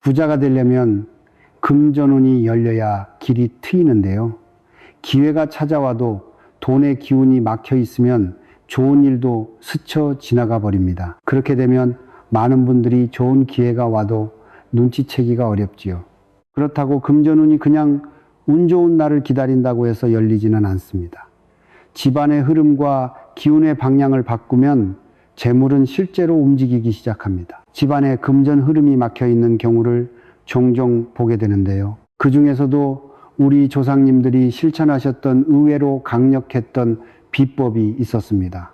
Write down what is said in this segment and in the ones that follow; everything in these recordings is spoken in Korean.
부자가 되려면 금전운이 열려야 길이 트이는데요. 기회가 찾아와도 돈의 기운이 막혀 있으면 좋은 일도 스쳐 지나가 버립니다. 그렇게 되면 많은 분들이 좋은 기회가 와도 눈치채기가 어렵지요. 그렇다고 금전운이 그냥 운 좋은 날을 기다린다고 해서 열리지는 않습니다. 집안의 흐름과 기운의 방향을 바꾸면 재물은 실제로 움직이기 시작합니다. 집안에 금전 흐름이 막혀 있는 경우를 종종 보게 되는데요. 그 중에서도 우리 조상님들이 실천하셨던 의외로 강력했던 비법이 있었습니다.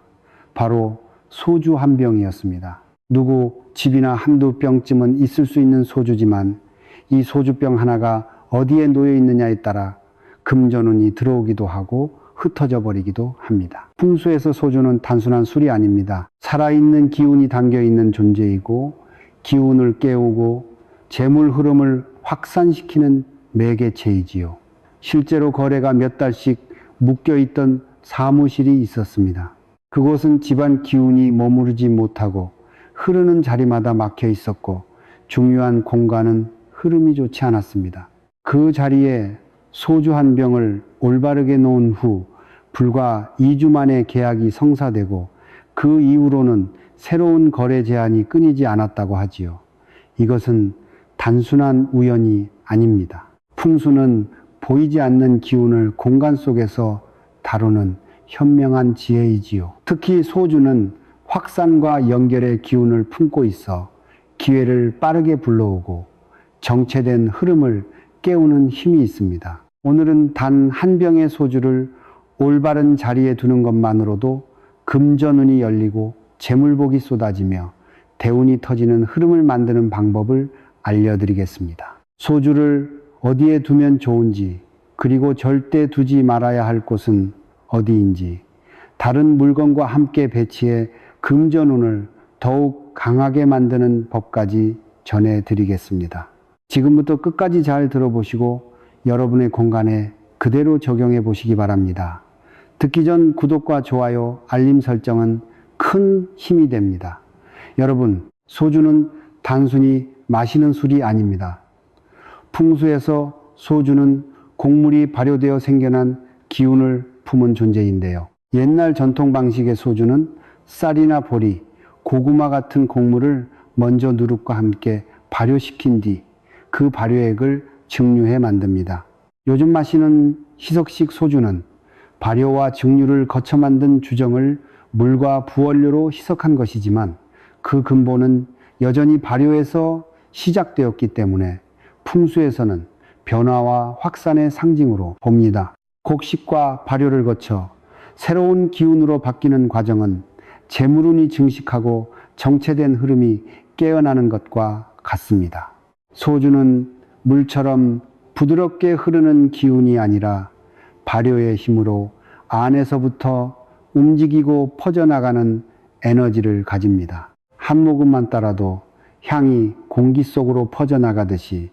바로 소주 한 병이었습니다. 누구 집이나 한두 병쯤은 있을 수 있는 소주지만 이 소주병 하나가 어디에 놓여 있느냐에 따라 금전운이 들어오기도 하고 흩어져 버리기도 합니다. 풍수에서 소주는 단순한 술이 아닙니다. 살아있는 기운이 담겨있는 존재이고 기운을 깨우고 재물 흐름을 확산시키는 매개체이지요. 실제로 거래가 몇 달씩 묶여있던 사무실이 있었습니다. 그곳은 집안 기운이 머무르지 못하고 흐르는 자리마다 막혀 있었고 중요한 공간은 흐름이 좋지 않았습니다. 그 자리에 소주 한 병을 올바르게 놓은 후 불과 2주 만에 계약이 성사되고 그 이후로는 새로운 거래 제한이 끊이지 않았다고 하지요. 이것은 단순한 우연이 아닙니다. 풍수는 보이지 않는 기운을 공간 속에서 다루는 현명한 지혜이지요. 특히 소주는 확산과 연결의 기운을 품고 있어 기회를 빠르게 불러오고 정체된 흐름을 깨우는 힘이 있습니다. 오늘은 단 한 병의 소주를 올바른 자리에 두는 것만으로도 금전운이 열리고 재물복이 쏟아지며 대운이 터지는 흐름을 만드는 방법을 알려드리겠습니다. 소주를 어디에 두면 좋은지, 그리고 절대 두지 말아야 할 곳은 어디인지, 다른 물건과 함께 배치해 금전운을 더욱 강하게 만드는 법까지 전해드리겠습니다. 지금부터 끝까지 잘 들어보시고 여러분의 공간에 그대로 적용해 보시기 바랍니다. 듣기 전 구독과 좋아요, 알림 설정은 큰 힘이 됩니다. 여러분, 소주는 단순히 마시는 술이 아닙니다. 풍수에서 소주는 곡물이 발효되어 생겨난 기운을 품은 존재인데요. 옛날 전통 방식의 소주는 쌀이나 보리, 고구마 같은 곡물을 먼저 누룩과 함께 발효시킨 뒤 그 발효액을 증류해 만듭니다. 요즘 마시는 희석식 소주는 발효와 증류를 거쳐 만든 주정을 물과 부원료로 희석한 것이지만 그 근본은 여전히 발효에서 시작되었기 때문에 풍수에서는 변화와 확산의 상징으로 봅니다. 곡식과 발효를 거쳐 새로운 기운으로 바뀌는 과정은 재물운이 증식하고 정체된 흐름이 깨어나는 것과 같습니다. 소주는 물처럼 부드럽게 흐르는 기운이 아니라 발효의 힘으로 안에서부터 움직이고 퍼져나가는 에너지를 가집니다. 한 모금만 따라도 향이 공기 속으로 퍼져나가듯이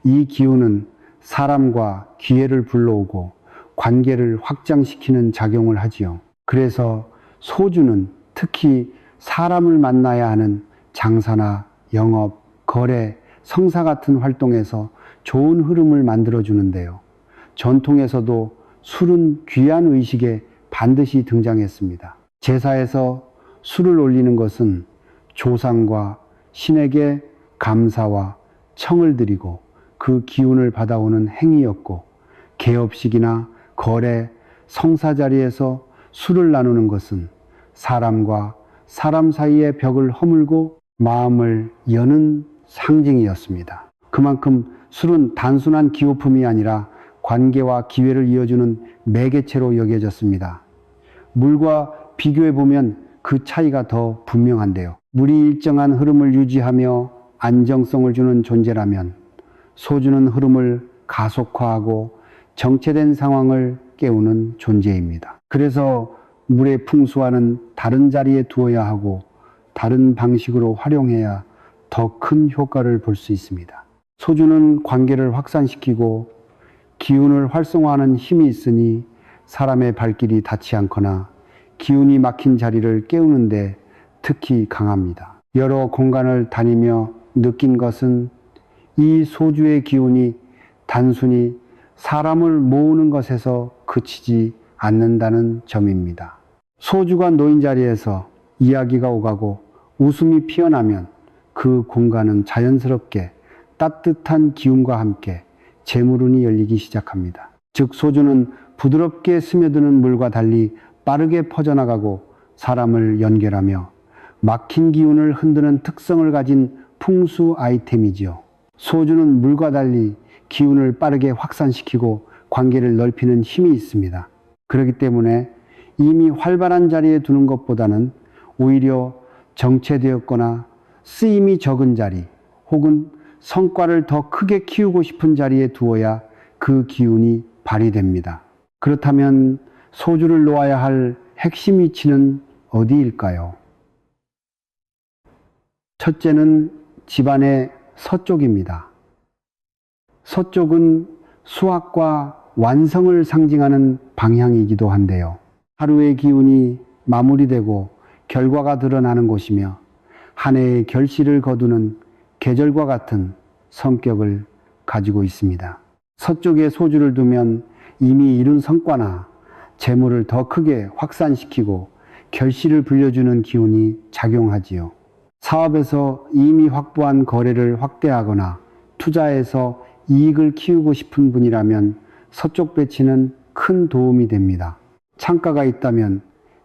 이 기운은 사람과 기회를 불러오고 관계를 확장시키는 작용을 하지요. 그래서 소주는 특히 사람을 만나야 하는 장사나 영업, 거래, 성사 같은 활동에서 좋은 흐름을 만들어주는데요. 전통에서도 술은 귀한 의식에 반드시 등장했습니다. 제사에서 술을 올리는 것은 조상과 신에게 감사와 청을 드리고 그 기운을 받아오는 행위였고, 개업식이나 거래, 성사 자리에서 술을 나누는 것은 사람과 사람 사이의 벽을 허물고 마음을 여는 상징이었습니다. 그만큼 술은 단순한 기호품이 아니라 관계와 기회를 이어주는 매개체로 여겨졌습니다. 물과 비교해 보면 그 차이가 더 분명한데요. 물이 일정한 흐름을 유지하며 안정성을 주는 존재라면 소주는 흐름을 가속화하고 정체된 상황을 깨우는 존재입니다. 그래서 물의 풍수와는 다른 자리에 두어야 하고 다른 방식으로 활용해야 더 큰 효과를 볼 수 있습니다. 소주는 관계를 확산시키고 기운을 활성화하는 힘이 있으니 사람의 발길이 닿지 않거나 기운이 막힌 자리를 깨우는데 특히 강합니다. 여러 공간을 다니며 느낀 것은 이 소주의 기운이 단순히 사람을 모으는 것에서 그치지 않는다는 점입니다. 소주가 놓인 자리에서 이야기가 오가고 웃음이 피어나면 그 공간은 자연스럽게 따뜻한 기운과 함께 재물운이 열리기 시작합니다. 즉 소주는 부드럽게 스며드는 물과 달리 빠르게 퍼져나가고 사람을 연결하며 막힌 기운을 흔드는 특성을 가진 풍수 아이템이지요. 소주는 물과 달리 기운을 빠르게 확산시키고 관계를 넓히는 힘이 있습니다. 그렇기 때문에 이미 활발한 자리에 두는 것보다는 오히려 정체되었거나 쓰임이 적은 자리 혹은 성과를 더 크게 키우고 싶은 자리에 두어야 그 기운이 발휘됩니다. 그렇다면 소주를 놓아야 할 핵심 위치는 어디일까요? 첫째는 집안의 서쪽입니다. 서쪽은 수확과 완성을 상징하는 방향이기도 한데요. 하루의 기운이 마무리되고 결과가 드러나는 곳이며 한 해의 결실을 거두는 계절과 같은 성격을 가지고 있습니다. 서쪽에 소주를 두면 이미 이룬 성과나 재물을 더 크게 확산시키고 결실을 불려주는 기운이 작용하지요. 사업에서 이미 확보한 거래를 확대하거나 투자해서 이익을 키우고 싶은 분이라면 서쪽 배치는 큰 도움이 됩니다. 창가가 있다면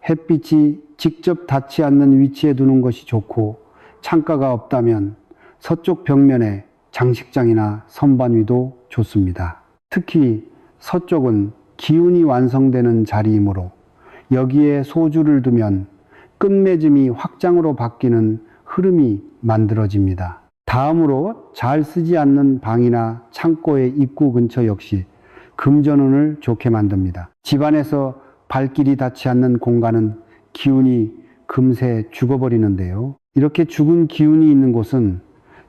햇빛이 직접 닿지 않는 위치에 두는 것이 좋고, 창가가 없다면 서쪽 벽면에 장식장이나 선반 위도 좋습니다. 특히 서쪽은 기운이 완성되는 자리이므로 여기에 소주를 두면 끝맺음이 확장으로 바뀌는 흐름이 만들어집니다. 다음으로 잘 쓰지 않는 방이나 창고의 입구 근처 역시 금전운을 좋게 만듭니다. 집안에서 발길이 닿지 않는 공간은 기운이 금세 죽어버리는데요. 이렇게 죽은 기운이 있는 곳은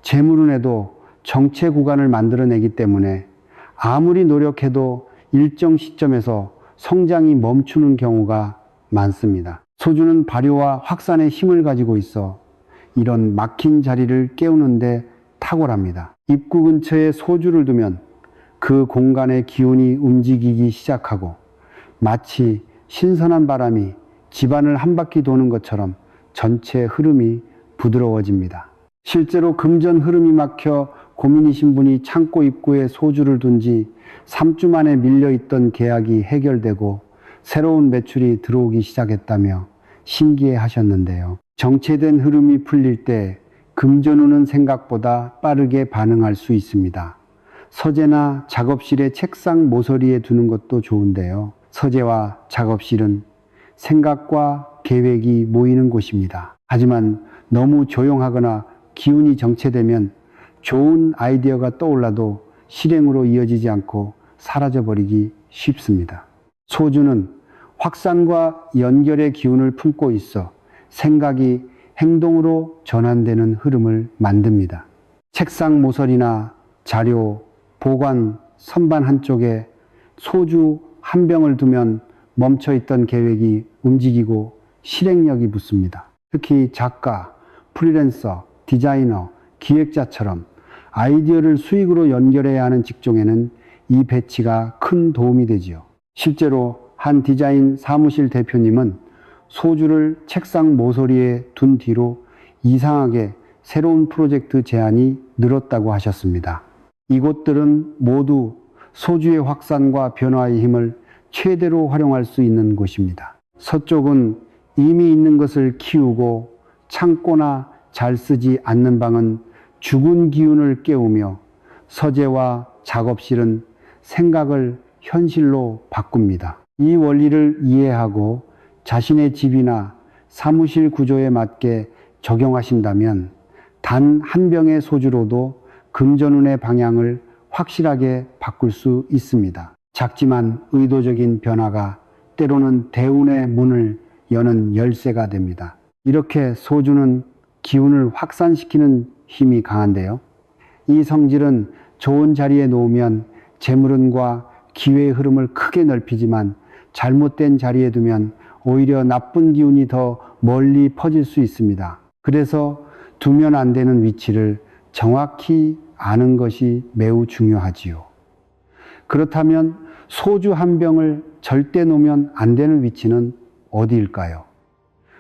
재물운에도 정체 구간을 만들어내기 때문에 아무리 노력해도 일정 시점에서 성장이 멈추는 경우가 많습니다. 소주는 발효와 확산의 힘을 가지고 있어 이런 막힌 자리를 깨우는데 탁월합니다. 입구 근처에 소주를 두면 그 공간의 기운이 움직이기 시작하고 마치 신선한 바람이 집안을 한 바퀴 도는 것처럼 전체 흐름이 부드러워집니다. 실제로 금전 흐름이 막혀 고민이신 분이 창고 입구에 소주를 둔 지 3주 만에 밀려있던 계약이 해결되고 새로운 매출이 들어오기 시작했다며 신기해 하셨는데요. 정체된 흐름이 풀릴 때 금전운은 생각보다 빠르게 반응할 수 있습니다. 서재나 작업실의 책상 모서리에 두는 것도 좋은데요. 서재와 작업실은 생각과 계획이 모이는 곳입니다. 하지만 너무 조용하거나 기운이 정체되면 좋은 아이디어가 떠올라도 실행으로 이어지지 않고 사라져버리기 쉽습니다. 소주는 확산과 연결의 기운을 품고 있어 생각이 행동으로 전환되는 흐름을 만듭니다. 책상 모서리나 자료, 보관, 선반 한쪽에 소주 한 병을 두면 멈춰있던 계획이 움직이고 실행력이 붙습니다. 특히 작가, 프리랜서, 디자이너, 기획자처럼 아이디어를 수익으로 연결해야 하는 직종에는 이 배치가 큰 도움이 되지요. 실제로 한 디자인 사무실 대표님은 소주를 책상 모서리에 둔 뒤로 이상하게 새로운 프로젝트 제안이 늘었다고 하셨습니다. 이곳들은 모두 소주의 확산과 변화의 힘을 최대로 활용할 수 있는 곳입니다. 서쪽은 이미 있는 것을 키우고 창고나 잘 쓰지 않는 방은 죽은 기운을 깨우며 서재와 작업실은 생각을 현실로 바꿉니다. 이 원리를 이해하고 자신의 집이나 사무실 구조에 맞게 적용하신다면 단 한 병의 소주로도 금전운의 방향을 확실하게 바꿀 수 있습니다. 작지만 의도적인 변화가 때로는 대운의 문을 여는 열쇠가 됩니다. 이렇게 소주는 기운을 확산시키는 힘이 강한데요. 이 성질은 좋은 자리에 놓으면 재물운과 기회의 흐름을 크게 넓히지만 잘못된 자리에 두면 오히려 나쁜 기운이 더 멀리 퍼질 수 있습니다. 그래서 두면 안 되는 위치를 정확히 아는 것이 매우 중요하지요. 그렇다면 소주 한 병을 절대 놓으면 안 되는 위치는 어디일까요?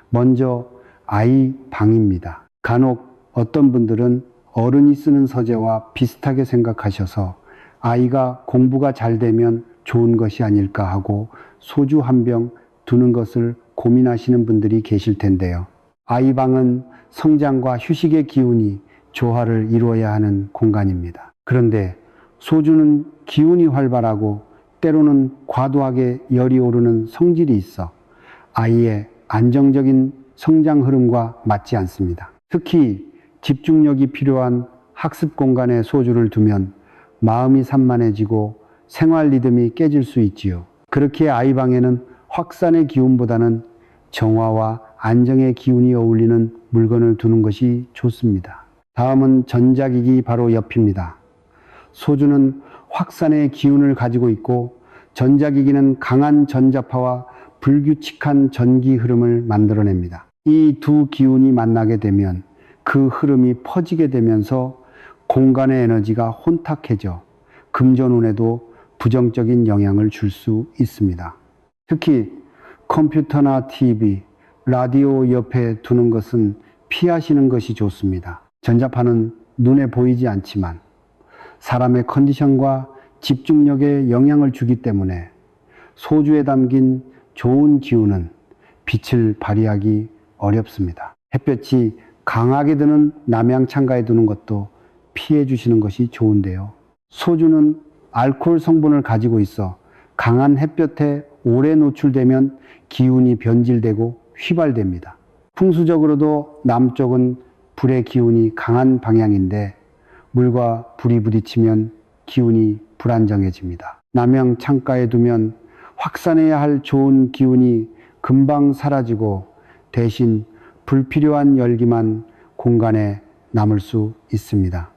먼저 아이 방입니다. 간혹 어떤 분들은 어른이 쓰는 서재와 비슷하게 생각하셔서 아이가 공부가 잘 되면 좋은 것이 아닐까 하고 소주 한 병 두는 것을 고민하시는 분들이 계실 텐데요. 아이 방은 성장과 휴식의 기운이 조화를 이루어야 하는 공간입니다. 그런데 소주는 기운이 활발하고 때로는 과도하게 열이 오르는 성질이 있어 아이의 안정적인 성장 흐름과 맞지 않습니다. 특히 집중력이 필요한 학습 공간에 소주를 두면 마음이 산만해지고 생활 리듬이 깨질 수 있지요. 그렇기에 아이 방에는 확산의 기운보다는 정화와 안정의 기운이 어울리는 물건을 두는 것이 좋습니다. 다음은 전자기기 바로 옆입니다. 소주는 확산의 기운을 가지고 있고 전자기기는 강한 전자파와 불규칙한 전기 흐름을 만들어냅니다. 이 두 기운이 만나게 되면 그 흐름이 퍼지게 되면서 공간의 에너지가 혼탁해져 금전운에도 부정적인 영향을 줄 수 있습니다. 특히 컴퓨터나 TV, 라디오 옆에 두는 것은 피하시는 것이 좋습니다. 전자파는 눈에 보이지 않지만 사람의 컨디션과 집중력에 영향을 주기 때문에 소주에 담긴 좋은 기운은 빛을 발휘하기 어렵습니다. 햇볕이 강하게 드는 남향 창가에 두는 것도 피해 주시는 것이 좋은데요. 소주는 알코올 성분을 가지고 있어 강한 햇볕에 오래 노출되면 기운이 변질되고 휘발됩니다. 풍수적으로도 남쪽은 불의 기운이 강한 방향인데 물과 불이 부딪히면 기운이 불안정해집니다. 남향 창가에 두면 확산해야 할 좋은 기운이 금방 사라지고 대신 불필요한 열기만 공간에 남을 수 있습니다.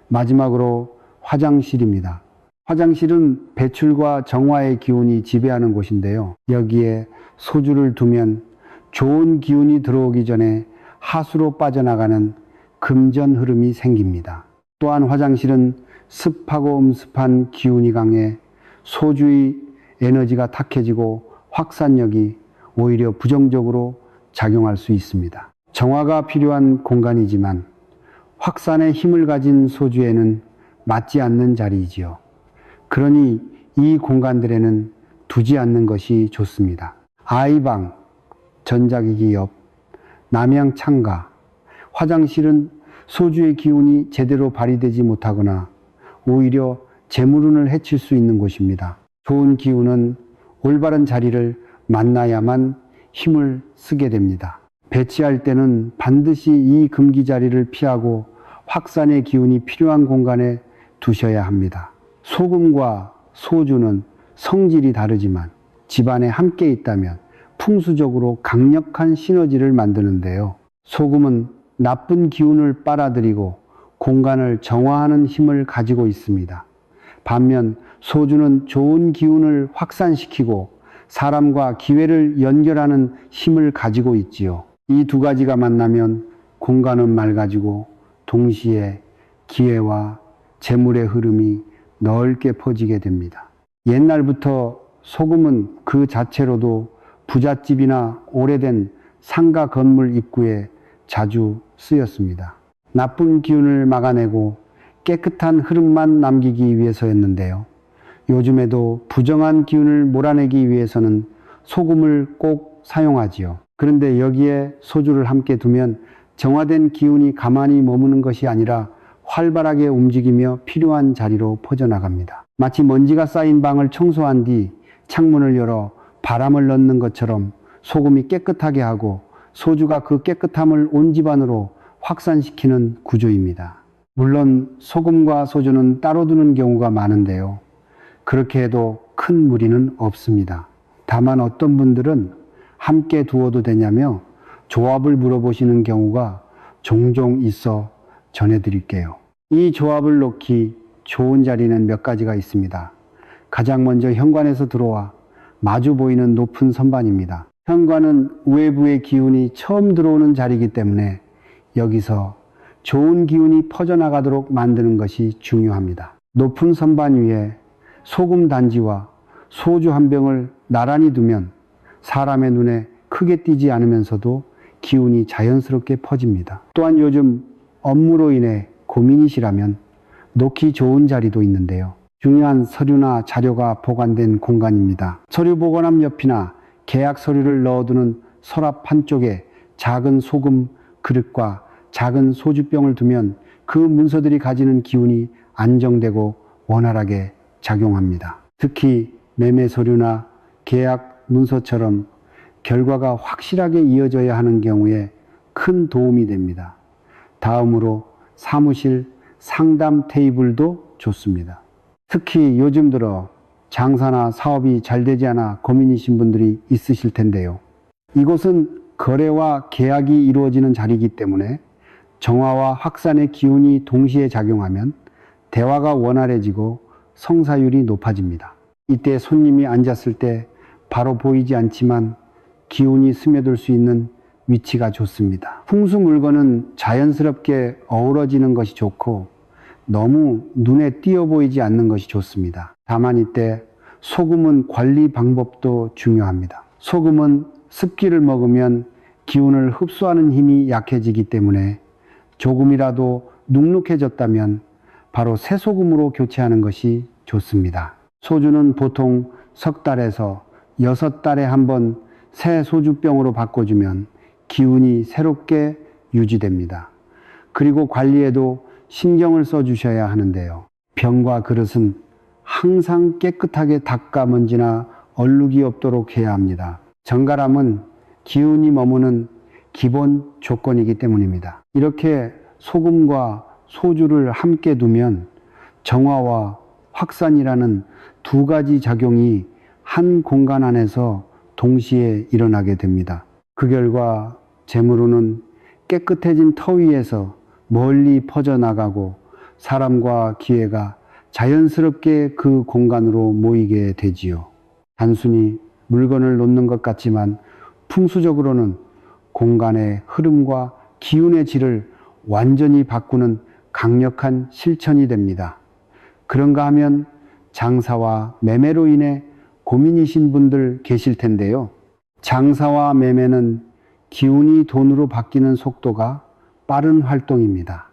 마지막으로 화장실입니다. 화장실은 배출과 정화의 기운이 지배하는 곳인데요. 여기에 소주를 두면 좋은 기운이 들어오기 전에 하수로 빠져나가는 금전 흐름이 생깁니다. 또한 화장실은 습하고 음습한 기운이 강해 소주의 에너지가 탁해지고 확산력이 오히려 부정적으로 작용할 수 있습니다. 정화가 필요한 공간이지만 확산의 힘을 가진 소주에는 맞지 않는 자리이지요. 그러니 이 공간들에는 두지 않는 것이 좋습니다. 아이방, 전자기기 옆, 남향 창가, 화장실은 소주의 기운이 제대로 발휘되지 못하거나 오히려 재물운을 해칠 수 있는 곳입니다. 좋은 기운은 올바른 자리를 만나야만 힘을 쓰게 됩니다. 배치할 때는 반드시 이 금기 자리를 피하고 확산의 기운이 필요한 공간에 두셔야 합니다. 소금과 소주는 성질이 다르지만 집안에 함께 있다면 풍수적으로 강력한 시너지를 만드는데요. 소금은 나쁜 기운을 빨아들이고 공간을 정화하는 힘을 가지고 있습니다. 반면 소주는 좋은 기운을 확산시키고 사람과 기회를 연결하는 힘을 가지고 있지요. 이 두 가지가 만나면 공간은 맑아지고 동시에 기회와 재물의 흐름이 넓게 퍼지게 됩니다. 옛날부터 소금은 그 자체로도 부잣집이나 오래된 상가 건물 입구에 자주 쓰였습니다. 나쁜 기운을 막아내고 깨끗한 흐름만 남기기 위해서였는데요. 요즘에도 부정한 기운을 몰아내기 위해서는 소금을 꼭 사용하지요. 그런데 여기에 소주를 함께 두면 정화된 기운이 가만히 머무는 것이 아니라 활발하게 움직이며 필요한 자리로 퍼져나갑니다. 마치 먼지가 쌓인 방을 청소한 뒤 창문을 열어 바람을 넣는 것처럼 소금이 깨끗하게 하고 소주가 그 깨끗함을 온 집안으로 확산시키는 구조입니다. 물론 소금과 소주는 따로 두는 경우가 많은데요. 그렇게 해도 큰 무리는 없습니다. 다만 어떤 분들은 함께 두어도 되냐며 조합을 물어보시는 경우가 종종 있어 전해드릴게요. 이 조합을 놓기 좋은 자리는 몇 가지가 있습니다. 가장 먼저 현관에서 들어와 마주 보이는 높은 선반입니다. 현관은 외부의 기운이 처음 들어오는 자리이기 때문에 여기서 좋은 기운이 퍼져나가도록 만드는 것이 중요합니다. 높은 선반 위에 소금 단지와 소주 한 병을 나란히 두면 사람의 눈에 크게 띄지 않으면서도 기운이 자연스럽게 퍼집니다. 또한 요즘 업무로 인해 고민이시라면 놓기 좋은 자리도 있는데요. 중요한 서류나 자료가 보관된 공간입니다. 서류 보관함 옆이나 계약 서류를 넣어두는 서랍 한쪽에 작은 소금 그릇과 작은 소주병을 두면 그 문서들이 가지는 기운이 안정되고 원활하게 작용합니다. 특히 매매 서류나 계약 문서처럼 결과가 확실하게 이어져야 하는 경우에 큰 도움이 됩니다. 다음으로 사무실 상담 테이블도 좋습니다. 특히 요즘 들어 장사나 사업이 잘 되지 않아 고민이신 분들이 있으실 텐데요. 이곳은 거래와 계약이 이루어지는 자리이기 때문에 정화와 확산의 기운이 동시에 작용하면 대화가 원활해지고 성사율이 높아집니다. 이때 손님이 앉았을 때 바로 보이지 않지만 기운이 스며들 수 있는 위치가 좋습니다. 풍수 물건은 자연스럽게 어우러지는 것이 좋고 너무 눈에 띄어 보이지 않는 것이 좋습니다. 다만 이때 소금은 관리 방법도 중요합니다. 소금은 습기를 먹으면 기운을 흡수하는 힘이 약해지기 때문에 조금이라도 눅눅해졌다면 바로 새 소금으로 교체하는 것이 좋습니다. 소주는 보통 석 달에서 6달에 한 번 새 소주병으로 바꿔주면 기운이 새롭게 유지됩니다. 그리고 관리에도 신경을 써주셔야 하는데요. 병과 그릇은 항상 깨끗하게 닦아 먼지나 얼룩이 없도록 해야 합니다. 정갈함은 기운이 머무는 기본 조건이기 때문입니다. 이렇게 소금과 소주를 함께 두면 정화와 확산이라는 두 가지 작용이 한 공간 안에서 동시에 일어나게 됩니다. 그 결과 재물운은 깨끗해진 터 위에서 멀리 퍼져나가고 사람과 기회가 자연스럽게 그 공간으로 모이게 되지요. 단순히 물건을 놓는 것 같지만 풍수적으로는 공간의 흐름과 기운의 질을 완전히 바꾸는 강력한 실천이 됩니다. 그런가 하면 장사와 매매로 인해 고민이신 분들 계실 텐데요. 장사와 매매는 기운이 돈으로 바뀌는 속도가 빠른 활동입니다.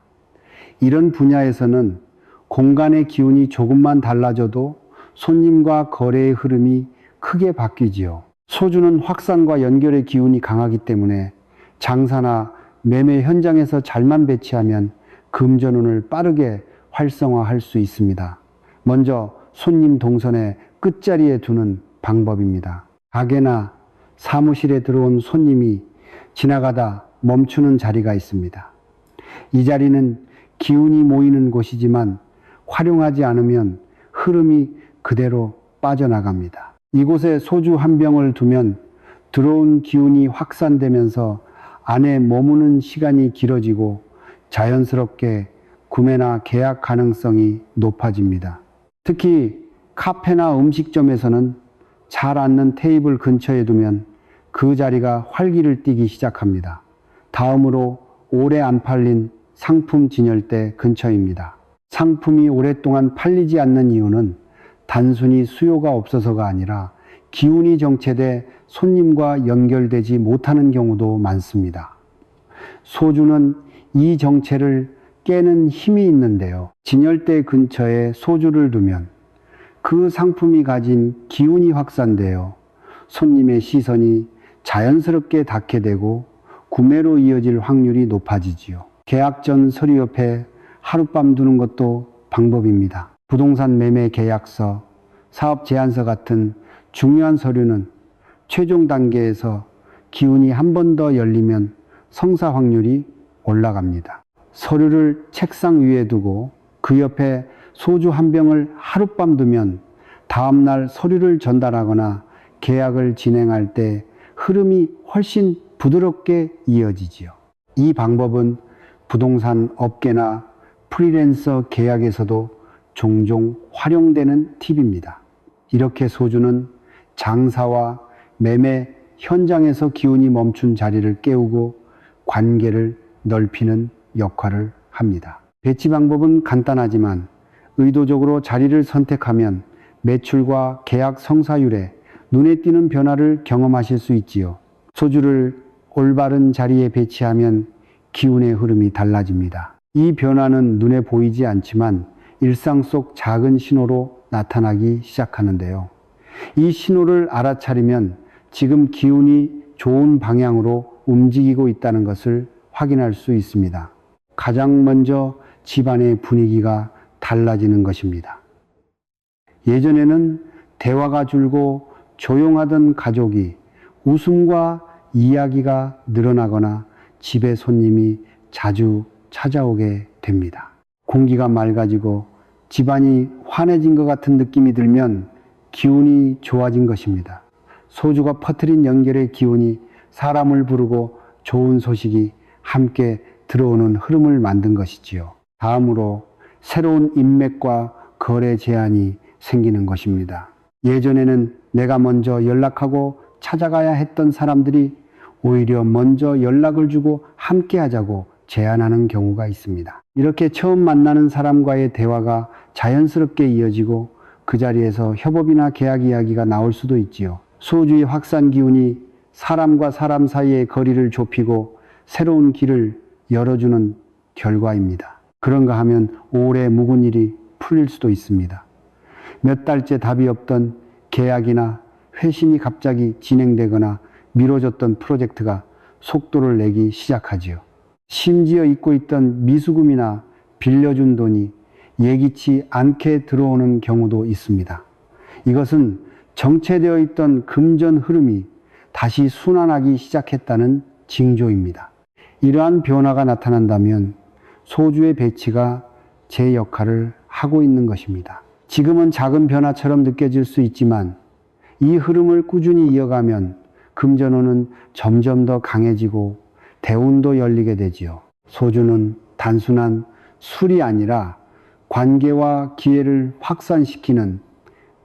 이런 분야에서는 공간의 기운이 조금만 달라져도 손님과 거래의 흐름이 크게 바뀌지요. 소주는 확산과 연결의 기운이 강하기 때문에 장사나 매매 현장에서 잘만 배치하면 금전운을 빠르게 활성화할 수 있습니다. 먼저 손님 동선의 끝자리에 두는 방법입니다. 가게나 사무실에 들어온 손님이 지나가다 멈추는 자리가 있습니다. 이 자리는 기운이 모이는 곳이지만 활용하지 않으면 흐름이 그대로 빠져나갑니다. 이곳에 소주 한 병을 두면 들어온 기운이 확산되면서 안에 머무는 시간이 길어지고 자연스럽게 구매나 계약 가능성이 높아집니다. 특히 카페나 음식점에서는 잘 앉는 테이블 근처에 두면 그 자리가 활기를 띠기 시작합니다. 다음으로 오래 안 팔린 상품 진열대 근처입니다. 상품이 오랫동안 팔리지 않는 이유는 단순히 수요가 없어서가 아니라 기운이 정체돼 손님과 연결되지 못하는 경우도 많습니다. 소주는 이 정체를 깨는 힘이 있는데요. 진열대 근처에 소주를 두면 그 상품이 가진 기운이 확산되어 손님의 시선이 자연스럽게 닿게 되고 구매로 이어질 확률이 높아지지요. 계약 전 서류 옆에 하룻밤 두는 것도 방법입니다. 부동산 매매 계약서, 사업 제안서 같은 중요한 서류는 최종 단계에서 기운이 한 번 더 열리면 성사 확률이 올라갑니다. 서류를 책상 위에 두고 그 옆에 소주 한 병을 하룻밤 두면 다음날 서류를 전달하거나 계약을 진행할 때 흐름이 훨씬 부드럽게 이어지지요. 이 방법은 부동산 업계나 프리랜서 계약에서도 종종 활용되는 팁입니다. 이렇게 소주는 장사와 매매 현장에서 기운이 멈춘 자리를 깨우고 관계를 넓히는 역할을 합니다. 배치 방법은 간단하지만 의도적으로 자리를 선택하면 매출과 계약 성사율에 눈에 띄는 변화를 경험하실 수 있지요. 소주를 올바른 자리에 배치하면 기운의 흐름이 달라집니다. 이 변화는 눈에 보이지 않지만 일상 속 작은 신호로 나타나기 시작하는데요. 이 신호를 알아차리면 지금 기운이 좋은 방향으로 움직이고 있다는 것을 확인할 수 있습니다. 가장 먼저 집안의 분위기가 달라지는 것입니다. 예전에는 대화가 줄고 조용하던 가족이 웃음과 이야기가 늘어나거나 집에 손님이 자주 찾아오게 됩니다. 공기가 맑아지고 집안이 환해진 것 같은 느낌이 들면 기운이 좋아진 것입니다. 소주가 퍼뜨린 연결의 기운이 사람을 부르고 좋은 소식이 함께 들어오는 흐름을 만든 것이지요. 다음으로 새로운 인맥과 거래 제한이 생기는 것입니다. 예전에는 내가 먼저 연락하고 찾아가야 했던 사람들이 오히려 먼저 연락을 주고 함께 하자고 제안하는 경우가 있습니다. 이렇게 처음 만나는 사람과의 대화가 자연스럽게 이어지고 그 자리에서 협업이나 계약 이야기가 나올 수도 있지요. 소주의 확산 기운이 사람과 사람 사이의 거리를 좁히고 새로운 길을 열어주는 결과입니다. 그런가 하면 오래 묵은 일이 풀릴 수도 있습니다. 몇 달째 답이 없던 계약이나 회심이 갑자기 진행되거나 미뤄졌던 프로젝트가 속도를 내기 시작하지요. 심지어 잊고 있던 미수금이나 빌려준 돈이 예기치 않게 들어오는 경우도 있습니다. 이것은 정체되어 있던 금전 흐름이 다시 순환하기 시작했다는 징조입니다. 이러한 변화가 나타난다면 소주의 배치가 제 역할을 하고 있는 것입니다. 지금은 작은 변화처럼 느껴질 수 있지만 이 흐름을 꾸준히 이어가면 금전운은 점점 더 강해지고 대운도 열리게 되지요. 소주는 단순한 술이 아니라 관계와 기회를 확산시키는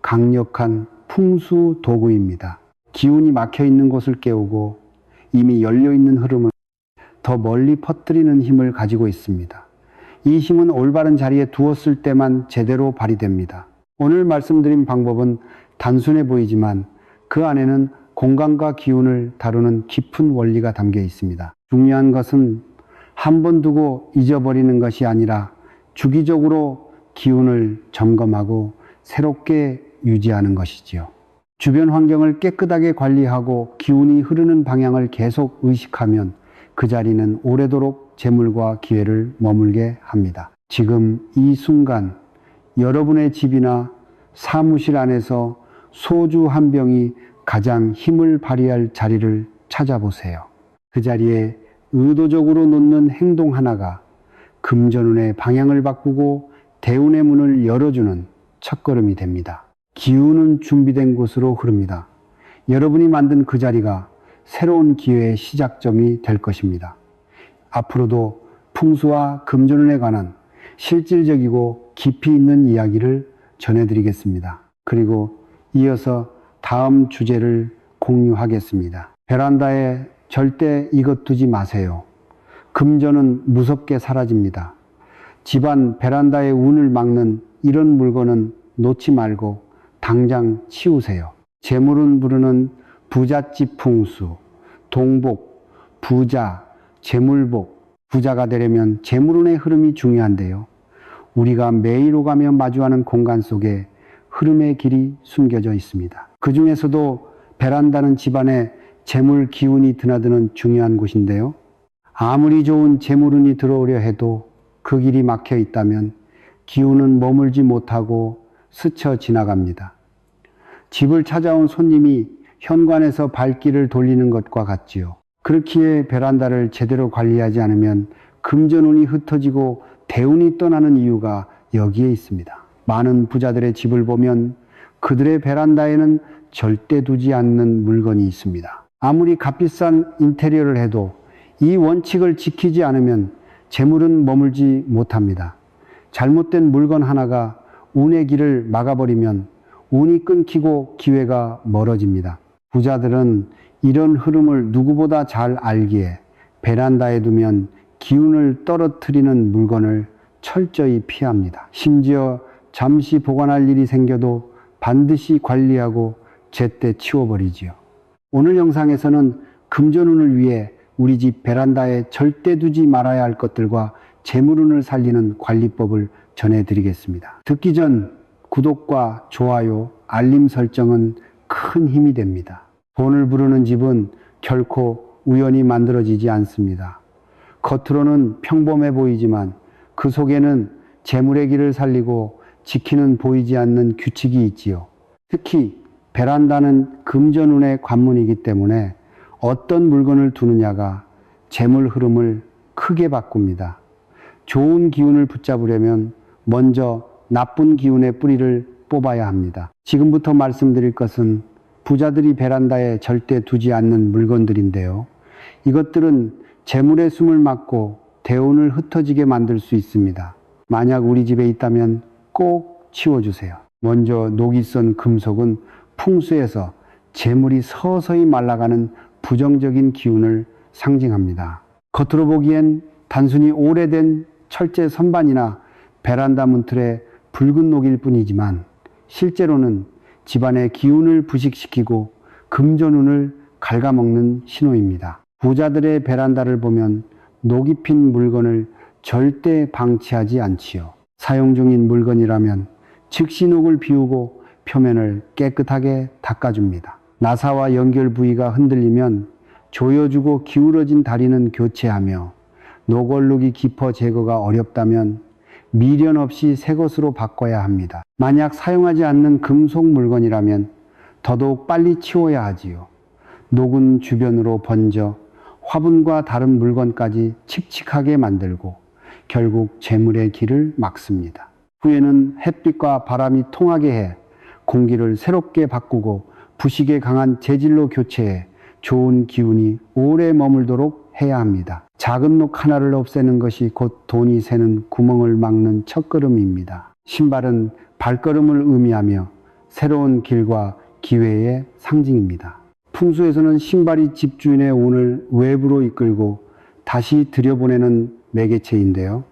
강력한 풍수 도구입니다. 기운이 막혀 있는 곳을 깨우고 이미 열려 있는 흐름을 더 멀리 퍼뜨리는 힘을 가지고 있습니다. 이 힘은 올바른 자리에 두었을 때만 제대로 발휘됩니다. 오늘 말씀드린 방법은 단순해 보이지만 그 안에는 공간과 기운을 다루는 깊은 원리가 담겨 있습니다. 중요한 것은 한 번 두고 잊어버리는 것이 아니라 주기적으로 기운을 점검하고 새롭게 유지하는 것이지요. 주변 환경을 깨끗하게 관리하고 기운이 흐르는 방향을 계속 의식하면 그 자리는 오래도록 재물과 기회를 머물게 합니다. 지금 이 순간 여러분의 집이나 사무실 안에서 소주 한 병이 가장 힘을 발휘할 자리를 찾아보세요. 그 자리에 의도적으로 놓는 행동 하나가 금전운의 방향을 바꾸고 대운의 문을 열어주는 첫걸음이 됩니다. 기운은 준비된 곳으로 흐릅니다. 여러분이 만든 그 자리가 새로운 기회의 시작점이 될 것입니다. 앞으로도 풍수와 금전운에 관한 실질적이고 깊이 있는 이야기를 전해드리겠습니다. 그리고 이어서 다음 주제를 공유하겠습니다. 베란다에 절대 이것 두지 마세요. 금전은 무섭게 사라집니다. 집안 베란다의 운을 막는 이런 물건은 놓지 말고 당장 치우세요. 재물운 부르는 부잣집 풍수, 동복, 부자, 재물복, 부자가 되려면 재물운의 흐름이 중요한데요. 우리가 매일 오가며 마주하는 공간 속에 흐름의 길이 숨겨져 있습니다. 그 중에서도 베란다는 집안에 재물 기운이 드나드는 중요한 곳인데요. 아무리 좋은 재물운이 들어오려 해도 그 길이 막혀 있다면 기운은 머물지 못하고 스쳐 지나갑니다. 집을 찾아온 손님이 현관에서 발길을 돌리는 것과 같지요. 그렇기에 베란다를 제대로 관리하지 않으면 금전운이 흩어지고 대운이 떠나는 이유가 여기에 있습니다. 많은 부자들의 집을 보면 그들의 베란다에는 절대 두지 않는 물건이 있습니다. 아무리 값비싼 인테리어를 해도 이 원칙을 지키지 않으면 재물은 머물지 못합니다. 잘못된 물건 하나가 운의 길을 막아버리면 운이 끊기고 기회가 멀어집니다. 부자들은 이런 흐름을 누구보다 잘 알기에 베란다에 두면 기운을 떨어뜨리는 물건을 철저히 피합니다. 심지어 잠시 보관할 일이 생겨도 반드시 관리하고 제때 치워버리지요. 오늘 영상에서는 금전운을 위해 우리 집 베란다에 절대 두지 말아야 할 것들과 재물운을 살리는 관리법을 전해드리겠습니다. 듣기 전 구독과 좋아요, 알림 설정은 큰 힘이 됩니다. 돈을 부르는 집은 결코 우연히 만들어지지 않습니다. 겉으로는 평범해 보이지만 그 속에는 재물의 길을 살리고 지키는 보이지 않는 규칙이 있지요. 특히 베란다는 금전운의 관문이기 때문에 어떤 물건을 두느냐가 재물 흐름을 크게 바꿉니다. 좋은 기운을 붙잡으려면 먼저 나쁜 기운의 뿌리를 뽑아야 합니다. 지금부터 말씀드릴 것은 부자들이 베란다에 절대 두지 않는 물건들인데요. 이것들은 재물의 숨을 막고 대운을 흩어지게 만들 수 있습니다. 만약 우리 집에 있다면 꼭 치워주세요. 먼저 녹이 쓴 금속은 풍수에서 재물이 서서히 말라가는 부정적인 기운을 상징합니다. 겉으로 보기엔 단순히 오래된 철제 선반이나 베란다 문틀의 붉은 녹일 뿐이지만 실제로는 집안의 기운을 부식시키고 금전운을 갉아먹는 신호입니다. 부자들의 베란다를 보면 녹이 핀 물건을 절대 방치하지 않지요. 사용 중인 물건이라면 즉시 녹을 비우고 표면을 깨끗하게 닦아줍니다. 나사와 연결 부위가 흔들리면 조여주고 기울어진 다리는 교체하며 녹얼룩이 깊어 제거가 어렵다면 미련 없이 새 것으로 바꿔야 합니다. 만약 사용하지 않는 금속 물건이라면 더더욱 빨리 치워야 하지요. 녹은 주변으로 번져 화분과 다른 물건까지 칙칙하게 만들고 결국 재물의 길을 막습니다. 후에는 햇빛과 바람이 통하게 해 공기를 새롭게 바꾸고 부식에 강한 재질로 교체해 좋은 기운이 오래 머물도록 해야 합니다. 작은 녹 하나를 없애는 것이 곧 돈이 새는 구멍을 막는 첫걸음입니다. 신발은 발걸음을 의미하며 새로운 길과 기회의 상징입니다. 풍수에서는 신발이 집주인의 운을 외부로 이끌고 다시 들여보내는 매개체인데요.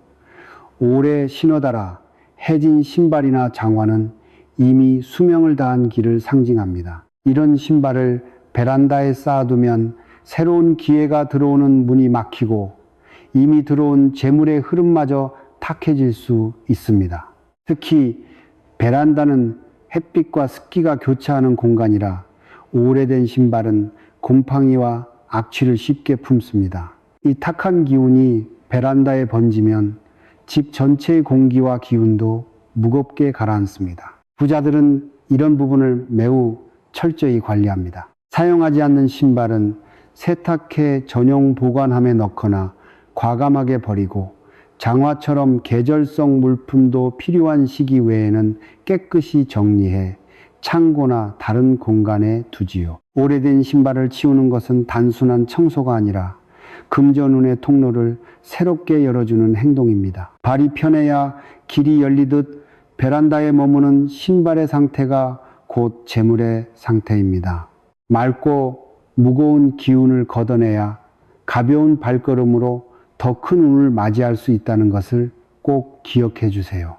오래 신어달아 해진 신발이나 장화는 이미 수명을 다한 길을 상징합니다. 이런 신발을 베란다에 쌓아두면 새로운 기회가 들어오는 문이 막히고 이미 들어온 재물의 흐름마저 탁해질 수 있습니다. 특히 베란다는 햇빛과 습기가 교차하는 공간이라 오래된 신발은 곰팡이와 악취를 쉽게 품습니다. 이 탁한 기운이 베란다에 번지면 집 전체의 공기와 기운도 무겁게 가라앉습니다. 부자들은 이런 부분을 매우 철저히 관리합니다. 사용하지 않는 신발은 세탁해 전용 보관함에 넣거나 과감하게 버리고 장화처럼 계절성 물품도 필요한 시기 외에는 깨끗이 정리해 창고나 다른 공간에 두지요. 오래된 신발을 치우는 것은 단순한 청소가 아니라 금전운의 통로를 새롭게 열어주는 행동입니다. 발이 편해야 길이 열리듯 베란다에 머무는 신발의 상태가 곧 재물의 상태입니다. 맑고 무거운 기운을 걷어내야 가벼운 발걸음으로 더 큰 운을 맞이할 수 있다는 것을 꼭 기억해 주세요.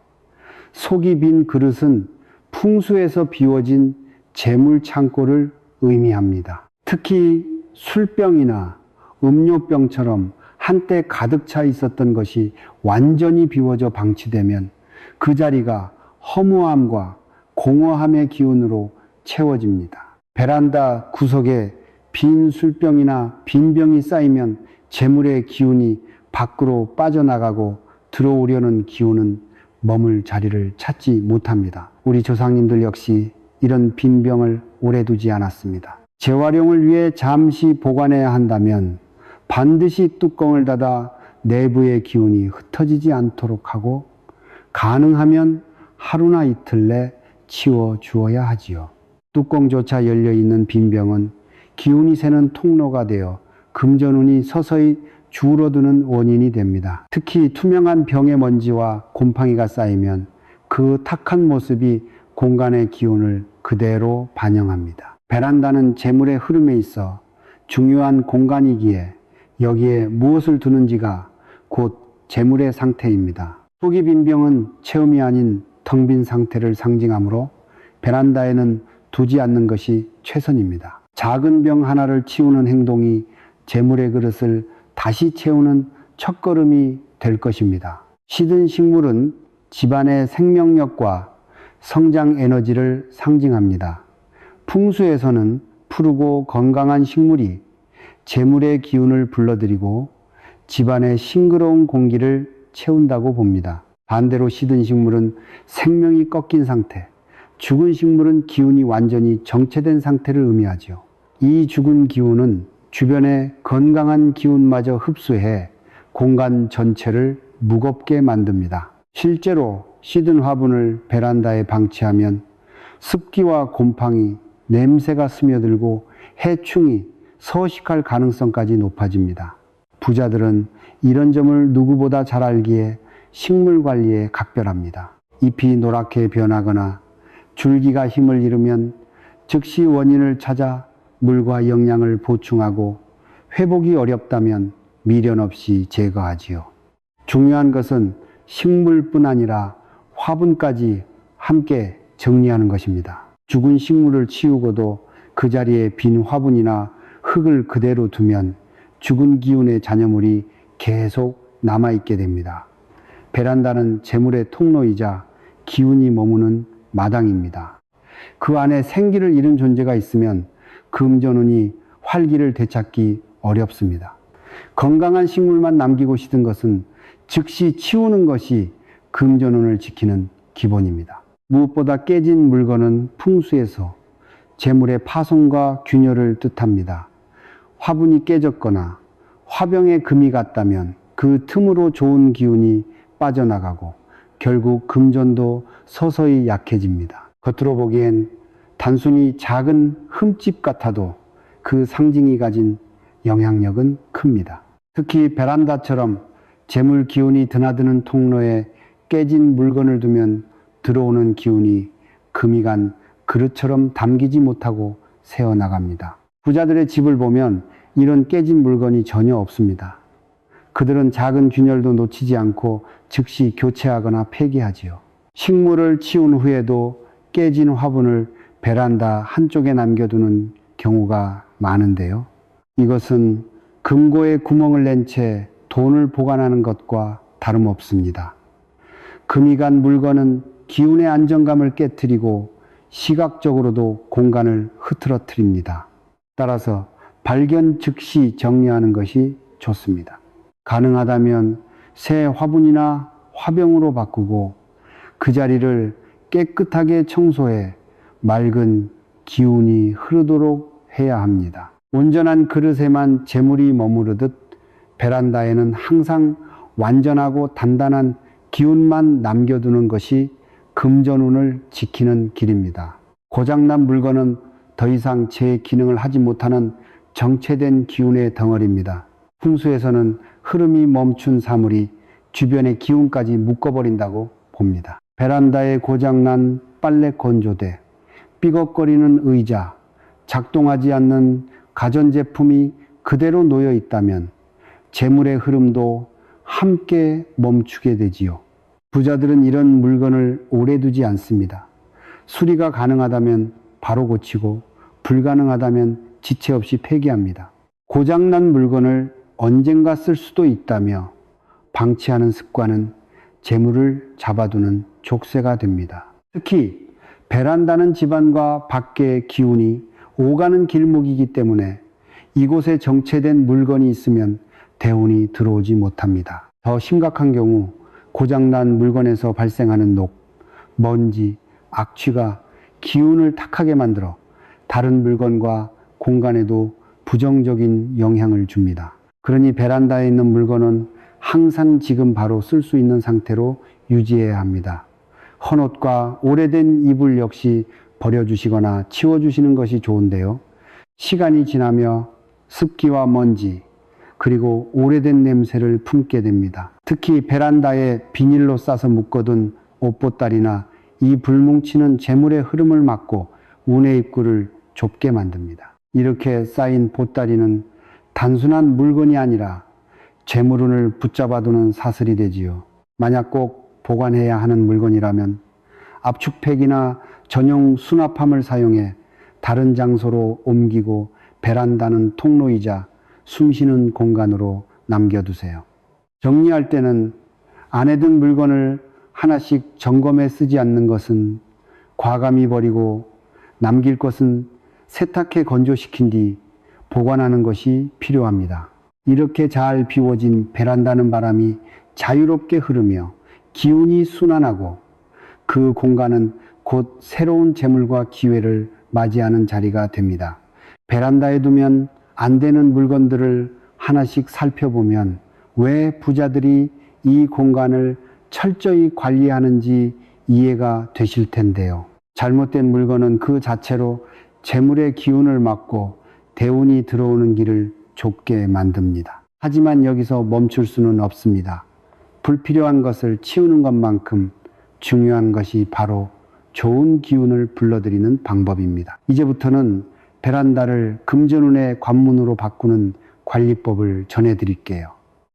속이 빈 그릇은 풍수에서 비워진 재물 창고를 의미합니다. 특히 술병이나 음료병처럼 한때 가득 차 있었던 것이 완전히 비워져 방치되면 그 자리가 허무함과 공허함의 기운으로 채워집니다. 베란다 구석에 빈 술병이나 빈 병이 쌓이면 재물의 기운이 밖으로 빠져나가고 들어오려는 기운은 머물 자리를 찾지 못합니다. 우리 조상님들 역시 이런 빈 병을 오래 두지 않았습니다. 재활용을 위해 잠시 보관해야 한다면 반드시 뚜껑을 닫아 내부의 기운이 흩어지지 않도록 하고 가능하면 하루나 이틀 내 치워 주어야 하지요. 뚜껑조차 열려있는 빈 병은 기운이 새는 통로가 되어 금전운이 서서히 줄어드는 원인이 됩니다. 특히 투명한 병의 먼지와 곰팡이가 쌓이면 그 탁한 모습이 공간의 기운을 그대로 반영합니다. 베란다는 재물의 흐름에 있어 중요한 공간이기에 여기에 무엇을 두는지가 곧 재물의 상태입니다. 속이 빈 병은 체험이 아닌 텅 빈 상태를 상징하므로 베란다에는 두지 않는 것이 최선입니다. 작은 병 하나를 치우는 행동이 재물의 그릇을 다시 채우는 첫걸음이 될 것입니다. 시든 식물은 집안의 생명력과 성장 에너지를 상징합니다. 풍수에서는 푸르고 건강한 식물이 재물의 기운을 불러들이고 집안의 싱그러운 공기를 채운다고 봅니다. 반대로 시든 식물은 생명이 꺾인 상태, 죽은 식물은 기운이 완전히 정체된 상태를 의미하죠. 이 죽은 기운은 주변의 건강한 기운마저 흡수해 공간 전체를 무겁게 만듭니다. 실제로 시든 화분을 베란다에 방치하면 습기와 곰팡이, 냄새가 스며들고 해충이 서식할 가능성까지 높아집니다. 부자들은 이런 점을 누구보다 잘 알기에 식물 관리에 각별합니다. 잎이 노랗게 변하거나 줄기가 힘을 잃으면 즉시 원인을 찾아 물과 영양을 보충하고 회복이 어렵다면 미련 없이 제거하지요. 중요한 것은 식물뿐 아니라 화분까지 함께 정리하는 것입니다. 죽은 식물을 치우고도 그 자리에 빈 화분이나 흙을 그대로 두면 죽은 기운의 잔여물이 계속 남아있게 됩니다. 베란다는 재물의 통로이자 기운이 머무는 마당입니다. 그 안에 생기를 잃은 존재가 있으면 금전운이 활기를 되찾기 어렵습니다. 건강한 식물만 남기고 싶은 것은 즉시 치우는 것이 금전운을 지키는 기본입니다. 무엇보다 깨진 물건은 풍수에서 재물의 파손과 균열을 뜻합니다. 화분이 깨졌거나 화병에 금이 갔다면 그 틈으로 좋은 기운이 빠져나가고 결국 금전도 서서히 약해집니다. 겉으로 보기엔 단순히 작은 흠집 같아도 그 상징이 가진 영향력은 큽니다. 특히 베란다처럼 재물 기운이 드나드는 통로에 깨진 물건을 두면 들어오는 기운이 금이 간 그릇처럼 담기지 못하고 새어나갑니다. 부자들의 집을 보면 이런 깨진 물건이 전혀 없습니다. 그들은 작은 균열도 놓치지 않고 즉시 교체하거나 폐기하지요. 식물을 치운 후에도 깨진 화분을 베란다 한쪽에 남겨두는 경우가 많은데요. 이것은 금고에 구멍을 낸 채 돈을 보관하는 것과 다름없습니다. 금이 간 물건은 기운의 안정감을 깨트리고 시각적으로도 공간을 흐트러뜨립니다. 따라서 발견 즉시 정리하는 것이 좋습니다. 가능하다면 새 화분이나 화병으로 바꾸고 그 자리를 깨끗하게 청소해 맑은 기운이 흐르도록 해야 합니다. 온전한 그릇에만 재물이 머무르듯 베란다에는 항상 완전하고 단단한 기운만 남겨두는 것이 금전운을 지키는 길입니다. 고장난 물건은 더 이상 제 기능을 하지 못하는 정체된 기운의 덩어리입니다. 풍수에서는 흐름이 멈춘 사물이 주변의 기운까지 묶어버린다고 봅니다. 베란다에 고장난 빨래 건조대, 삐걱거리는 의자, 작동하지 않는 가전제품이 그대로 놓여 있다면 재물의 흐름도 함께 멈추게 되지요. 부자들은 이런 물건을 오래 두지 않습니다. 수리가 가능하다면 바로 고치고 불가능하다면 지체 없이 폐기합니다. 고장난 물건을 언젠가 쓸 수도 있다며 방치하는 습관은 재물을 잡아두는 족쇄가 됩니다. 특히 베란다는 집안과 밖의 기운이 오가는 길목이기 때문에 이곳에 정체된 물건이 있으면 대운이 들어오지 못합니다. 더 심각한 경우 고장난 물건에서 발생하는 녹, 먼지, 악취가 기운을 탁하게 만들어 다른 물건과 공간에도 부정적인 영향을 줍니다. 그러니 베란다에 있는 물건은 항상 지금 바로 쓸 수 있는 상태로 유지해야 합니다. 헌옷과 오래된 이불 역시 버려주시거나 치워주시는 것이 좋은데요. 시간이 지나며 습기와 먼지, 그리고 오래된 냄새를 품게 됩니다. 특히 베란다에 비닐로 싸서 묶어둔 옷보따리나 이 불뭉치는 재물의 흐름을 막고 운의 입구를 좁게 만듭니다. 이렇게 쌓인 보따리는 단순한 물건이 아니라 재물운을 붙잡아두는 사슬이 되지요. 만약 꼭 보관해야 하는 물건이라면 압축팩이나 전용 수납함을 사용해 다른 장소로 옮기고 베란다는 통로이자 숨쉬는 공간으로 남겨두세요. 정리할 때는 안에 든 물건을 하나씩 점검해 쓰지 않는 것은 과감히 버리고 남길 것은 세탁해 건조시킨 뒤 보관하는 것이 필요합니다. 이렇게 잘 비워진 베란다는 바람이 자유롭게 흐르며 기운이 순환하고 그 공간은 곧 새로운 재물과 기회를 맞이하는 자리가 됩니다. 베란다에 두면 안 되는 물건들을 하나씩 살펴보면 왜 부자들이 이 공간을 철저히 관리하는지 이해가 되실 텐데요. 잘못된 물건은 그 자체로 재물의 기운을 막고 대운이 들어오는 길을 좁게 만듭니다. 하지만 여기서 멈출 수는 없습니다. 불필요한 것을 치우는 것만큼 중요한 것이 바로 좋은 기운을 불러들이는 방법입니다. 이제부터는 베란다를 금전운의 관문으로 바꾸는 관리법을 전해드릴게요.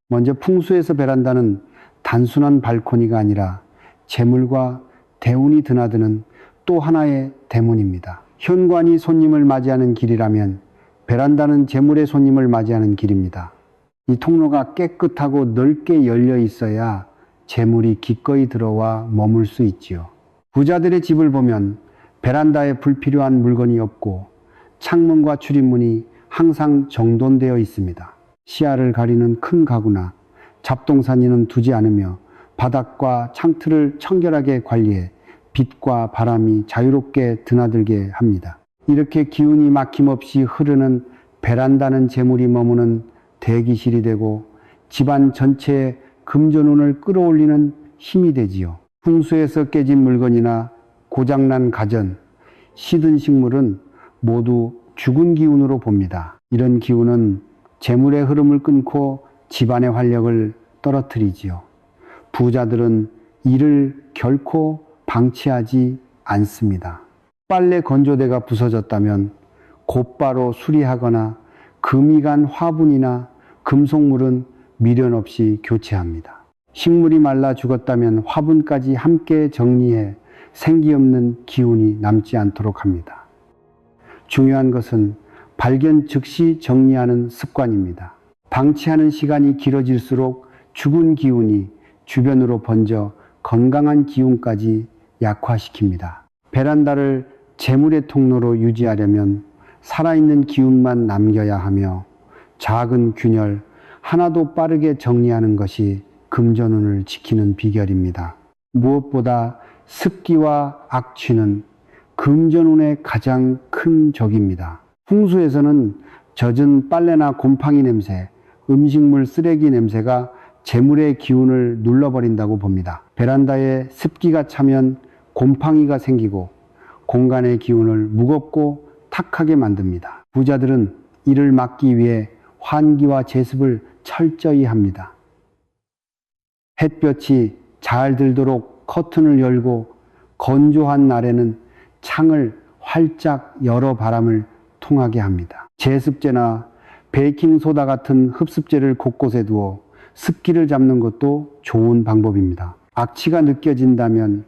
먼저 풍수에서 베란다는 단순한 발코니가 아니라 재물과 대운이 드나드는 또 하나의 대문입니다. 현관이 손님을 맞이하는 길이라면 베란다는 재물의 손님을 맞이하는 길입니다. 이 통로가 깨끗하고 넓게 열려 있어야 재물이 기꺼이 들어와 머물 수 있지요. 부자들의 집을 보면 베란다에 불필요한 물건이 없고 창문과 출입문이 항상 정돈되어 있습니다. 시야를 가리는 큰 가구나 잡동사니는 두지 않으며 바닥과 창틀을 청결하게 관리해 빛과 바람이 자유롭게 드나들게 합니다. 이렇게 기운이 막힘없이 흐르는 베란다는 재물이 머무는 대기실이 되고 집안 전체에 금전운을 끌어올리는 힘이 되지요. 풍수에서 깨진 물건이나 고장난 가전, 시든 식물은 모두 죽은 기운으로 봅니다. 이런 기운은 재물의 흐름을 끊고 집안의 활력을 떨어뜨리지요. 부자들은 이를 결코 방치하지 않습니다. 빨래 건조대가 부서졌다면 곧바로 수리하거나 금이 간 화분이나 금속물은 미련 없이 교체합니다. 식물이 말라 죽었다면 화분까지 함께 정리해 생기 없는 기운이 남지 않도록 합니다. 중요한 것은 발견 즉시 정리하는 습관입니다. 방치하는 시간이 길어질수록 죽은 기운이 주변으로 번져 건강한 기운까지 약화시킵니다. 베란다를 재물의 통로로 유지하려면 살아있는 기운만 남겨야 하며 작은 균열 하나도 빠르게 정리하는 것이 금전운을 지키는 비결입니다. 무엇보다 습기와 악취는 금전운의 가장 큰 적입니다. 풍수에서는 젖은 빨래나 곰팡이 냄새, 음식물 쓰레기 냄새가 재물의 기운을 눌러버린다고 봅니다. 베란다에 습기가 차면 곰팡이가 생기고 공간의 기운을 무겁고 탁하게 만듭니다. 부자들은 이를 막기 위해 환기와 제습을 철저히 합니다. 햇볕이 잘 들도록 커튼을 열고 건조한 날에는 창을 활짝 열어 바람을 통하게 합니다. 제습제나 베이킹소다 같은 흡습제를 곳곳에 두어 습기를 잡는 것도 좋은 방법입니다. 악취가 느껴진다면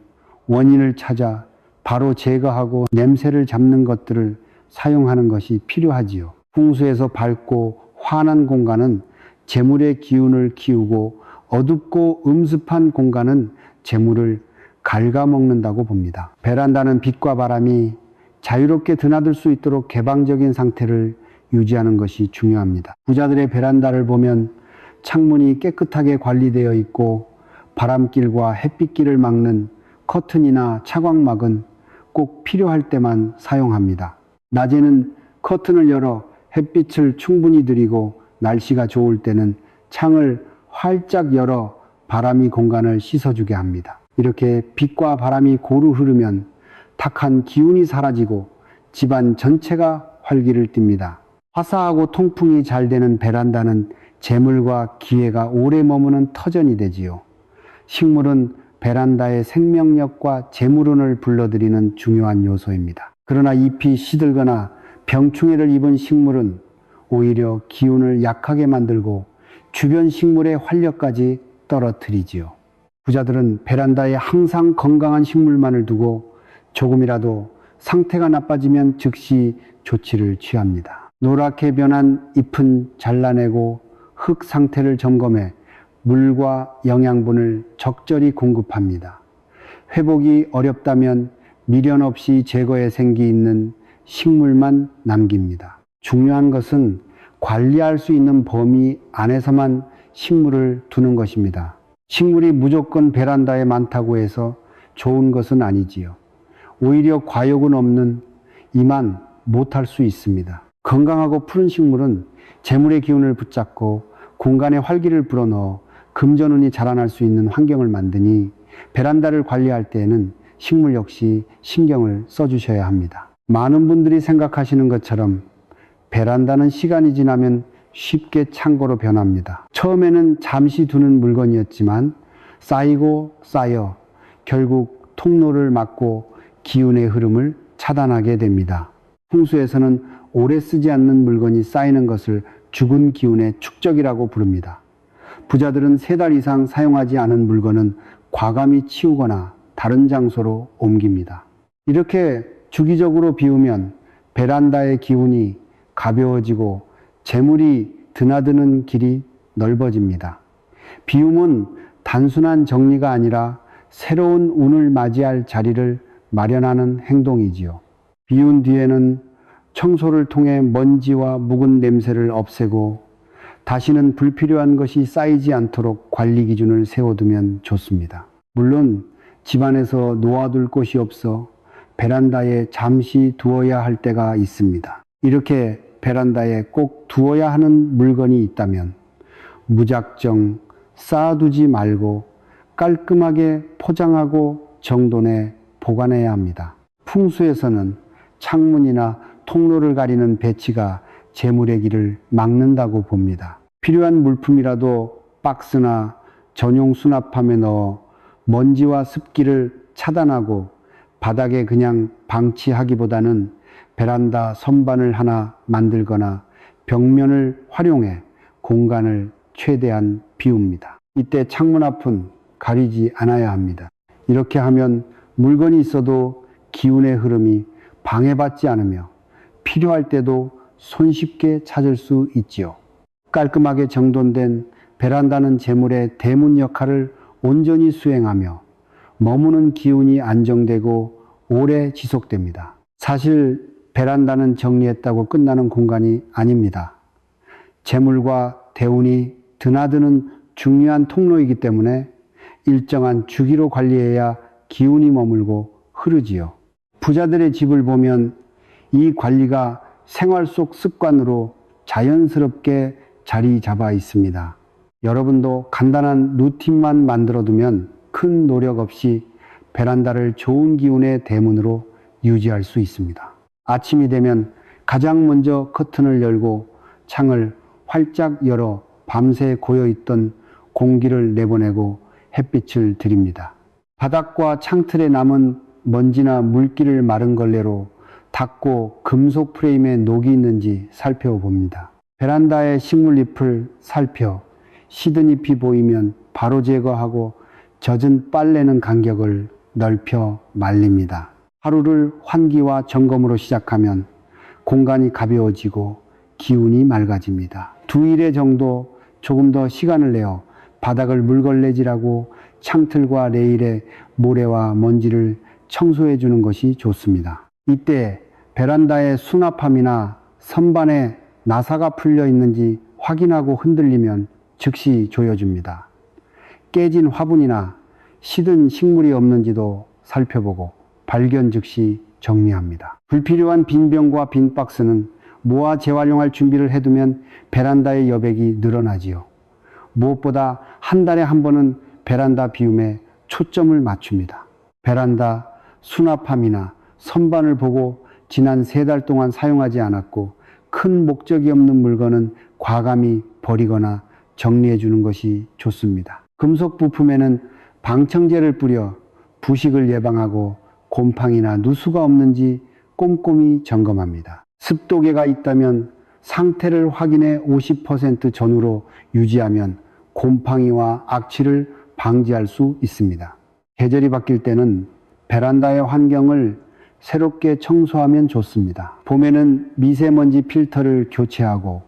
원인을 찾아 바로 제거하고 냄새를 잡는 것들을 사용하는 것이 필요하지요. 풍수에서 밝고 환한 공간은 재물의 기운을 키우고 어둡고 음습한 공간은 재물을 갉아먹는다고 봅니다. 베란다는 빛과 바람이 자유롭게 드나들 수 있도록 개방적인 상태를 유지하는 것이 중요합니다. 부자들의 베란다를 보면 창문이 깨끗하게 관리되어 있고 바람길과 햇빛길을 막는 커튼이나 차광막은 꼭 필요할 때만 사용합니다. 낮에는 커튼을 열어 햇빛을 충분히 들이고 날씨가 좋을 때는 창을 활짝 열어 바람이 공간을 씻어주게 합니다. 이렇게 빛과 바람이 고루 흐르면 탁한 기운이 사라지고 집안 전체가 활기를 띱니다. 화사하고 통풍이 잘 되는 베란다는 재물과 기회가 오래 머무는 터전이 되지요. 식물은 베란다의 생명력과 재물운을 불러들이는 중요한 요소입니다. 그러나 잎이 시들거나 병충해를 입은 식물은 오히려 기운을 약하게 만들고 주변 식물의 활력까지 떨어뜨리지요. 부자들은 베란다에 항상 건강한 식물만을 두고 조금이라도 상태가 나빠지면 즉시 조치를 취합니다. 노랗게 변한 잎은 잘라내고 흙 상태를 점검해 물과 영양분을 적절히 공급합니다. 회복이 어렵다면 미련 없이 제거해 생기 있는 식물만 남깁니다. 중요한 것은 관리할 수 있는 범위 안에서만 식물을 두는 것입니다. 식물이 무조건 베란다에 많다고 해서 좋은 것은 아니지요. 오히려 과욕은 없는 이만 못할 수 있습니다. 건강하고 푸른 식물은 재물의 기운을 붙잡고 공간에 활기를 불어넣어 금전운이 자라날 수 있는 환경을 만드니 베란다를 관리할 때에는 식물 역시 신경을 써주셔야 합니다. 많은 분들이 생각하시는 것처럼 베란다는 시간이 지나면 쉽게 창고로 변합니다. 처음에는 잠시 두는 물건이었지만 쌓이고 쌓여 결국 통로를 막고 기운의 흐름을 차단하게 됩니다. 풍수에서는 오래 쓰지 않는 물건이 쌓이는 것을 죽은 기운의 축적이라고 부릅니다. 부자들은 3달 이상 사용하지 않은 물건은 과감히 치우거나 다른 장소로 옮깁니다. 이렇게 주기적으로 비우면 베란다의 기운이 가벼워지고 재물이 드나드는 길이 넓어집니다. 비움은 단순한 정리가 아니라 새로운 운을 맞이할 자리를 마련하는 행동이지요. 비운 뒤에는 청소를 통해 먼지와 묵은 냄새를 없애고 다시는 불필요한 것이 쌓이지 않도록 관리 기준을 세워두면 좋습니다. 물론 집안에서 놓아둘 곳이 없어 베란다에 잠시 두어야 할 때가 있습니다. 이렇게 베란다에 꼭 두어야 하는 물건이 있다면 무작정 쌓아두지 말고 깔끔하게 포장하고 정돈해 보관해야 합니다. 풍수에서는 창문이나 통로를 가리는 배치가 재물의 길을 막는다고 봅니다. 필요한 물품이라도 박스나 전용 수납함에 넣어 먼지와 습기를 차단하고 바닥에 그냥 방치하기보다는 베란다 선반을 하나 만들거나 벽면을 활용해 공간을 최대한 비웁니다. 이때 창문 앞은 가리지 않아야 합니다. 이렇게 하면 물건이 있어도 기운의 흐름이 방해받지 않으며 필요할 때도 손쉽게 찾을 수 있지요. 깔끔하게 정돈된 베란다는 재물의 대문 역할을 온전히 수행하며 머무는 기운이 안정되고 오래 지속됩니다. 사실 베란다는 정리했다고 끝나는 공간이 아닙니다. 재물과 대운이 드나드는 중요한 통로이기 때문에 일정한 주기로 관리해야 기운이 머물고 흐르지요. 부자들의 집을 보면 이 관리가 생활 속 습관으로 자연스럽게 자리 잡아 있습니다. 여러분도 간단한 루틴만 만들어두면 큰 노력 없이 베란다를 좋은 기운의 대문으로 유지할 수 있습니다. 아침이 되면 가장 먼저 커튼을 열고 창을 활짝 열어 밤새 고여있던 공기를 내보내고 햇빛을 드립니다. 바닥과 창틀에 남은 먼지나 물기를 마른 걸레로 닦고 금속 프레임에 녹이 있는지 살펴봅니다. 베란다의 식물잎을 살펴 시든 잎이 보이면 바로 제거하고 젖은 빨래는 간격을 넓혀 말립니다. 하루를 환기와 점검으로 시작하면 공간이 가벼워지고 기운이 맑아집니다. 2일에 정도 조금 더 시간을 내어 바닥을 물걸레질하고 창틀과 레일에 모래와 먼지를 청소해 주는 것이 좋습니다. 이때 베란다의 수납함이나 선반에 나사가 풀려 있는지 확인하고 흔들리면 즉시 조여줍니다. 깨진 화분이나 시든 식물이 없는지도 살펴보고 발견 즉시 정리합니다. 불필요한 빈 병과 빈 박스는 모아 재활용할 준비를 해두면 베란다의 여백이 늘어나지요. 무엇보다 한 달에 한 번은 베란다 비움에 초점을 맞춥니다. 베란다 수납함이나 선반을 보고 지난 3달 동안 사용하지 않았고 큰 목적이 없는 물건은 과감히 버리거나 정리해 주는 것이 좋습니다. 금속 부품에는 방청제를 뿌려 부식을 예방하고 곰팡이나 누수가 없는지 꼼꼼히 점검합니다. 습도계가 있다면 상태를 확인해 50% 전후로 유지하면 곰팡이와 악취를 방지할 수 있습니다. 계절이 바뀔 때는 베란다의 환경을 새롭게 청소하면 좋습니다. 봄에는 미세먼지 필터를 교체하고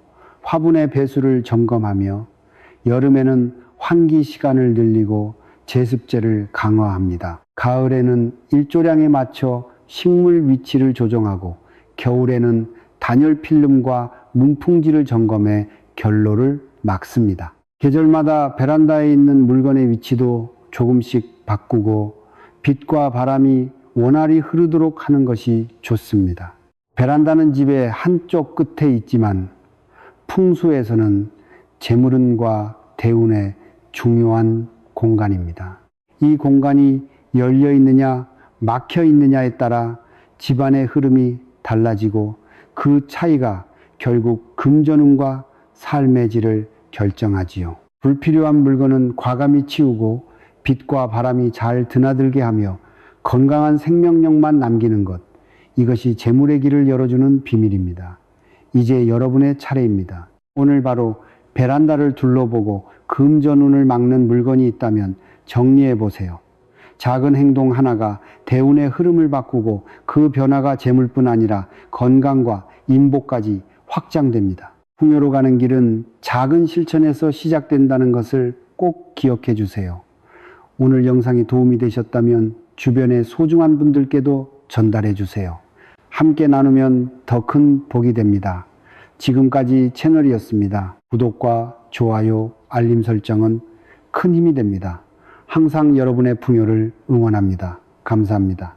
화분의 배수를 점검하며 여름에는 환기 시간을 늘리고 제습제를 강화합니다. 가을에는 일조량에 맞춰 식물 위치를 조정하고 겨울에는 단열 필름과 문풍지를 점검해 결로를 막습니다. 계절마다 베란다에 있는 물건의 위치도 조금씩 바꾸고 빛과 바람이 원활히 흐르도록 하는 것이 좋습니다. 베란다는 집의 한쪽 끝에 있지만 풍수에서는 재물운과 대운의 중요한 공간입니다. 이 공간이 열려 있느냐 막혀 있느냐에 따라 집안의 흐름이 달라지고 그 차이가 결국 금전운과 삶의 질을 결정하지요. 불필요한 물건은 과감히 치우고 빛과 바람이 잘 드나들게 하며 건강한 생명력만 남기는 것, 이것이 재물의 길을 열어주는 비밀입니다. 이제 여러분의 차례입니다. 오늘 바로 베란다를 둘러보고 금전운을 막는 물건이 있다면 정리해 보세요. 작은 행동 하나가 대운의 흐름을 바꾸고 그 변화가 재물뿐 아니라 건강과 인복까지 확장됩니다. 풍요로 가는 길은 작은 실천에서 시작된다는 것을 꼭 기억해 주세요. 오늘 영상이 도움이 되셨다면 주변의 소중한 분들께도 전달해 주세요. 함께 나누면 더 큰 복이 됩니다. 지금까지 채널이었습니다. 구독과 좋아요, 알림 설정은 큰 힘이 됩니다. 항상 여러분의 풍요를 응원합니다. 감사합니다.